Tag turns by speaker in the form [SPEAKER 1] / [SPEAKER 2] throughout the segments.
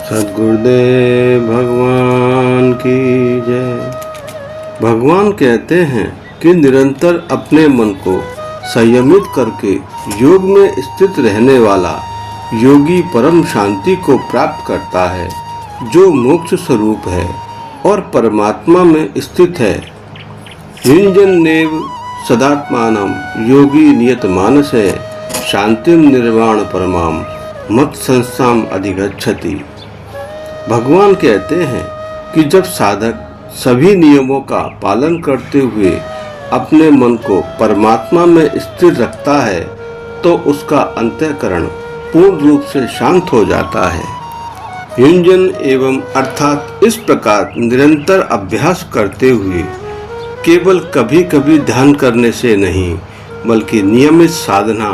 [SPEAKER 1] सद्गुरुदेव भगवान की जय। भगवान कहते हैं कि निरंतर अपने मन को संयमित करके योग में स्थित रहने वाला योगी परम शांति को प्राप्त करता है, जो मोक्ष स्वरूप है और परमात्मा में स्थित है। युञ्जन्नेव सदात्मानं योगी नियत मानसे शांतिम निर्वाण परमाम मत संस्थाम अधिगच्छति। भगवान कहते हैं कि जब साधक सभी नियमों का पालन करते हुए अपने मन को परमात्मा में स्थिर रखता है, तो उसका अंतःकरण पूर्ण रूप से शांत हो जाता है। युञ्जन एवं अर्थात इस प्रकार निरंतर अभ्यास करते हुए केवल कभी कभी ध्यान करने से नहीं, बल्कि नियमित साधना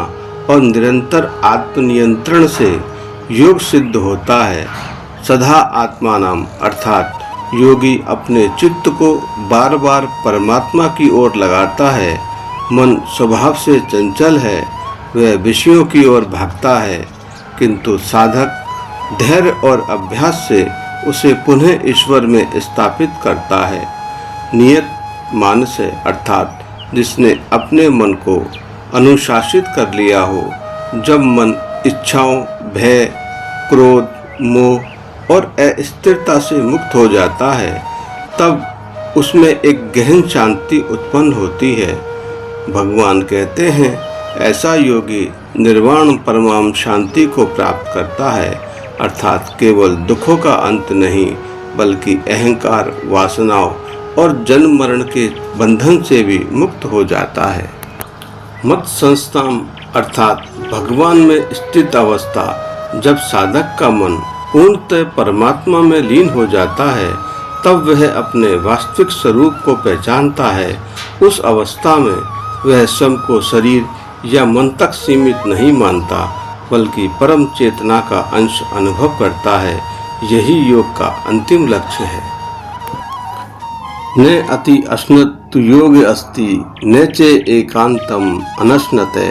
[SPEAKER 1] और निरंतर आत्मनियंत्रण से योग सिद्ध होता है। सदा आत्मानाम अर्थात योगी अपने चित्त को बार बार परमात्मा की ओर लगाता है। मन स्वभाव से चंचल है, वह विषयों की ओर भागता है, किंतु साधक धैर्य और अभ्यास से उसे पुनः ईश्वर में स्थापित करता है। नियत मानस है अर्थात जिसने अपने मन को अनुशासित कर लिया हो। जब मन इच्छाओं, भय, क्रोध, मोह और अस्थिरता से मुक्त हो जाता है, तब उसमें एक गहन शांति उत्पन्न होती है। भगवान कहते हैं ऐसा योगी निर्वाण परमाम शांति को प्राप्त करता है, अर्थात केवल दुखों का अंत नहीं, बल्कि अहंकार, वासनाओं और जन्म मरण के बंधन से भी मुक्त हो जाता है। मत संस्थाम अर्थात भगवान में स्थित अवस्था। जब साधक का मन पूर्णतः परमात्मा में लीन हो जाता है, तब वह अपने वास्तविक स्वरूप को पहचानता है। उस अवस्था में वह स्वयं को शरीर या मन तक सीमित नहीं मानता, बल्कि परम चेतना का अंश अनुभव करता है। यही योग का अंतिम लक्ष्य है। न अति अश्नत योग अस्ति न चे एकांतम अनश्नते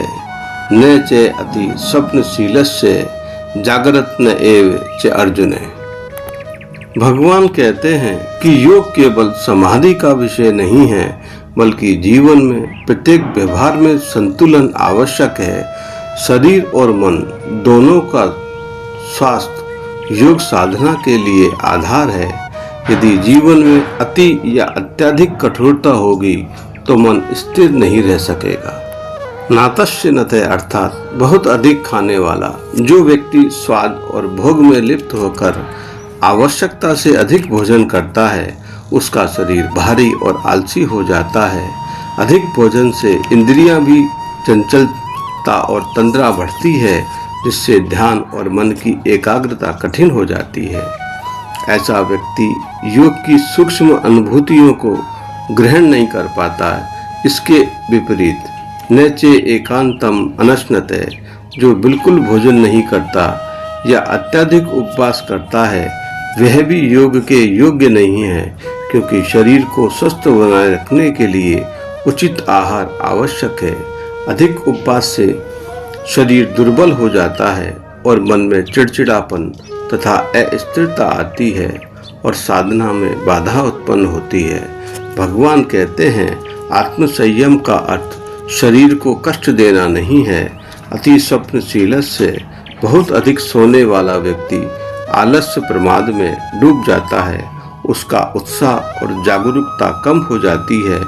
[SPEAKER 1] न चे अति स्वप्नशीलस्य जागृत न एव च अर्जुन। भगवान कहते हैं कि योग केवल समाधि का विषय नहीं है, बल्कि जीवन में प्रत्येक व्यवहार में संतुलन आवश्यक है। शरीर और मन दोनों का स्वास्थ्य योग साधना के लिए आधार है। यदि जीवन में अति या अत्यधिक कठोरता होगी, तो मन स्थिर नहीं रह सकेगा। नातस्य नते अर्थात बहुत अधिक खाने वाला। जो व्यक्ति स्वाद और भोग में लिप्त होकर आवश्यकता से अधिक भोजन करता है, उसका शरीर भारी और आलसी हो जाता है। अधिक भोजन से इंद्रियां भी चंचलता और तंद्रा बढ़ती है, जिससे ध्यान और मन की एकाग्रता कठिन हो जाती है। ऐसा व्यक्ति योग की सूक्ष्म अनुभूतियों को ग्रहण नहीं कर पाता है। इसके विपरीत न चे एकांतम अनश्नते, जो बिल्कुल भोजन नहीं करता या अत्यधिक उपवास करता है, वह भी योग के योग्य नहीं है, क्योंकि शरीर को स्वस्थ बनाए रखने के लिए उचित आहार आवश्यक है। अधिक उपवास से शरीर दुर्बल हो जाता है और मन में चिड़चिड़ापन तथा अस्थिरता आती है और साधना में बाधा उत्पन्न होती है। भगवान कहते हैं आत्मसंयम का अर्थ शरीर को कष्ट देना नहीं है। अति स्वप्नशील से बहुत अधिक सोने वाला व्यक्ति आलस्य प्रमाद में डूब जाता है। उसका उत्साह और जागरूकता कम हो जाती है।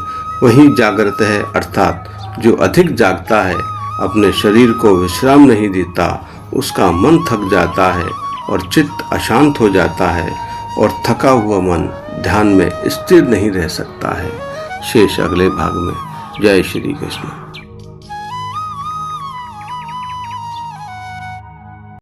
[SPEAKER 1] वहीं जागृत है अर्थात जो अधिक जागता है, अपने शरीर को विश्राम नहीं देता, उसका मन थक जाता है और चित्त अशांत हो जाता है, और थका हुआ मन ध्यान में स्थिर नहीं रह सकता है। शेष अगले भाग में। जय श्री कृष्ण।